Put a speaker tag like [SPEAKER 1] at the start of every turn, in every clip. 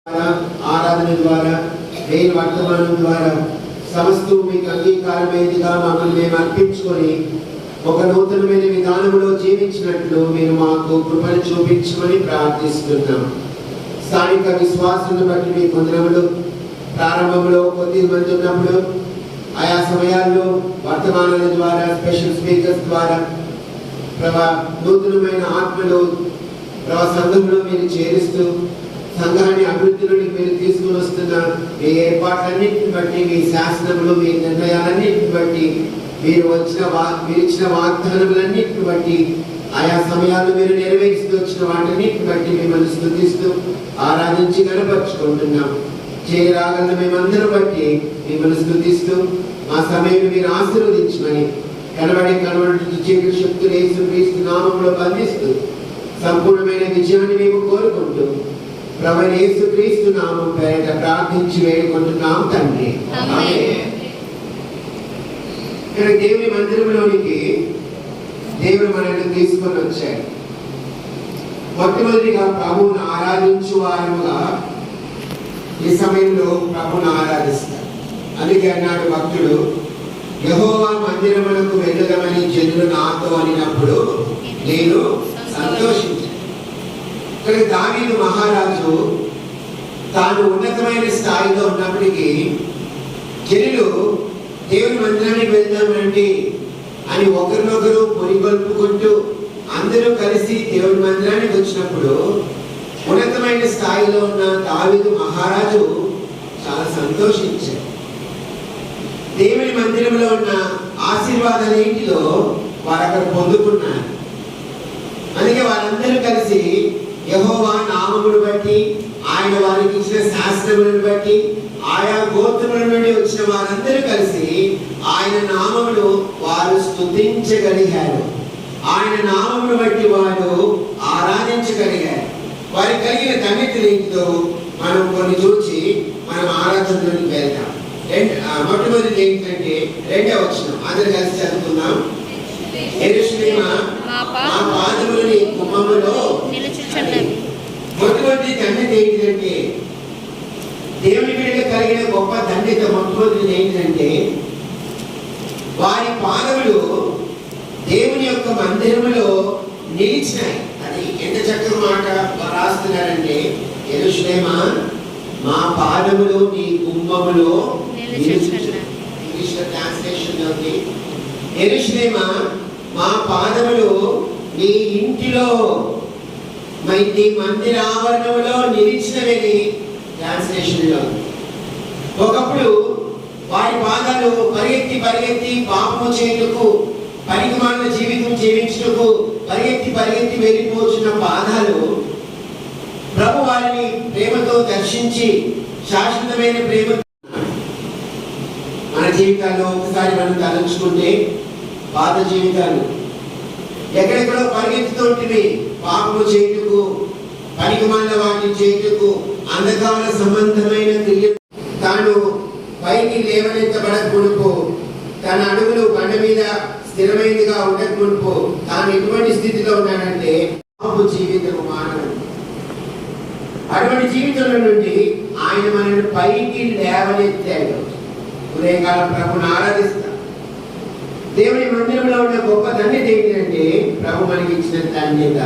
[SPEAKER 1] ఆరాధన ద్వారా నేను వర్తమానం ద్వారా సమస్తం మీకు అంగీకారమైనదిగా మమ్మల్ని మేము అర్పించుకొని ఒక నూతనమైన విధానంలో జీవించినట్లు మీరు మాకు కృపను చూపించమని ప్రార్థిస్తున్నాం. స్థానిక విశ్వాసాన్ని బట్టి మీ వందనములు. ప్రారంభంలో కొద్ది మంది ఉన్నప్పుడు ఆయా సమయాల్లో వర్తమానాల ద్వారా స్పెషల్ స్పీకర్స్ ద్వారా నూతనమైన ఆత్మలు సంఘంలో మీరు చేరుస్తూ సంఘాన్ని అభివృద్ధిలోకి మీరు తీసుకుని వస్తున్న మీ ఏర్పాట్లన్నింటిని బట్టి, మీ శాసనములు, మీ నిర్ణయాలన్నింటిని బట్టి, మీరు ఇచ్చిన వాగ్దానములన్నింటిని బట్టి, ఆయా సమయాల్లో మీరు నెరవేరుస్తూ వచ్చిన వాటన్నింటిని బట్టి మిమ్మల్ని స్తుతిస్తూ ఆరాధించి కనపరుచుకుంటున్నాం. చేయరాగల మేమందరం బట్టి మిమ్మల్ని స్తుతిస్తూ మా సమయం మీరు ఆశీర్వదించమని కనబడి చీకటి శక్తులు యేసుక్రీస్తు నామములో బంధిస్తూ సంపూర్ణమైన విజయాన్ని మేము కోరుకుంటూ ప్రభువైన యేసుక్రీస్తు నామం పేరిట ప్రార్థించి వేడుకుంటున్నాం తండ్రి. ఇక్కడ దేవుని మందిరంలోనికి దేవుడు మనల్ని తీసుకొని వచ్చాడు. మొట్టమొదటిగా ప్రభువును ఆరాధించు వారుగా ఈ సమయంలో ప్రభువును ఆరాధిస్తారు. అందుకే అన్నాడు భక్తుడు, యెహోవా మందిరములకు వెళ్ళదమని జనులు నాతో అనినప్పుడు నేను సంతోషించాను. ఇక్కడ దావీదు మహారాజు తాను ఉన్నతమైన స్థాయిలో ఉన్నప్పటికీ జనులు దేవుని మందిరానికి వెళ్దామండి అని ఒకరినొకరు పొరిగొల్పుకుంటూ అందరూ కలిసి దేవుని మందిరానికి వచ్చినప్పుడు ఉన్నతమైన స్థాయిలో ఉన్న దావీదు మహారాజు చాలా సంతోషించాడు. దేవుని మందిరంలో ఉన్న ఆశీర్వాదాలేంటిలో వారు అక్కడ పొందుకున్నారు. అందుకే వారందరూ కలిసి యెహోవా నామమును బట్టి, ఆయన వారికి ఇచ్చిన శాసనములను బట్టి, ఆయా గోత్రముల నుండి వచ్చిన వారందరూ కలిసి ఆయన నామమును వారు స్తుతించగలిగారు. ఆయన నామమును బట్టి వారు ఆరాధించగలిగారు. వారికి కలిగిన ధన్యతలేంటితో మనం కొన్ని చూసి మనం ఆరాధనలోకి వెళ్తాం. మొట్టమొదటి ఏంటంటే 2వ వచనం అందరూ కలిసి చదువుకుందాం. యెరూషలేమా మా పాదములు నీ గుమ్మములో నిలుచుచున్నవి. మొట్టమొదటి ధన్యత ఏంటంటే దేవుని బిడ్డలకు కలిగిన గొప్ప ధన్యత మొట్టమొదటి ఏంటంటే వారి పాదములు దేవుని యొక్క మందిరములో నిలిచినాయి. అది ఎంత చక్కని మాట రాస్తున్నారంటే, యెరూషలేమా మా పాదములు నీ గుమ్మములో నిలుచుచున్నవి. ఇంగ్లీష్ ట్రాన్స్లేషన్ లోకి యెరూషలేమా మా పాదములు నీ ఇంటిలో నీ మందిర ఆవరణంలో నిలిచినవి ట్రాన్స్లేషన్ లో. ఒకప్పుడు వారి పాదాలు పరిగెత్తి పాపము చేయుటకు, పనికిమాలిన జీవితం జీవించుటకు పరిగెత్తి వెళ్ళిపోతున్న పాదాలు ప్రభు వారిని ప్రేమతో దర్శించి శాశ్వతమైన ప్రేమ మన జీవితాల్లో ఒకసారి మనం తలంచుకుంటే పాత జీవితాలు ఎక్కడెక్కడో పరిగెత్తుతుంటివి పాపము చేయుటకు, పనికిమాలిన వాటిని చేయుటకు, అంధకార సంబంధమైన క్రియ. తాను పైకి లేవనెత్తబడకమునుపు, తన అడుగులు బండ మీద స్థిరమైనదిగా ఉండకమునుపు తాను ఎటువంటి స్థితిలో ఉన్నాడంటే పాపపు జీవితము మానవుడు. అటువంటి జీవితంలో నుండి ఆయన మనల్ని పైకి లేవనెత్తాడు. ఉదయకాలం ప్రభుని ఆరాధిస్తాం. దేవుని మందిరంలో ఉన్న గొప్ప ధన్యత ఏంటంటే ప్రభు మనకి ఇచ్చిన ధన్యత.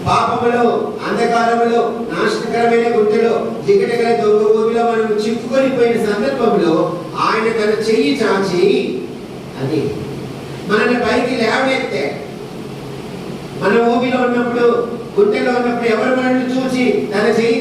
[SPEAKER 1] పాపములో, అంధకారములో, నాశనకరమైన గుంటలో, జిగటగల దొంగ ఊబిలో మనం చిక్కుకొని పోయిన సందర్భంలో ఆయన తన చెయ్యి చాచి అది మనల్ని పైకి లేవనెత్తాడు. మన ఊబిలో ఉన్నప్పుడు, గుంటలో ఉన్నప్పుడు ఎవరు మనల్ని చూసి తన చెయ్యి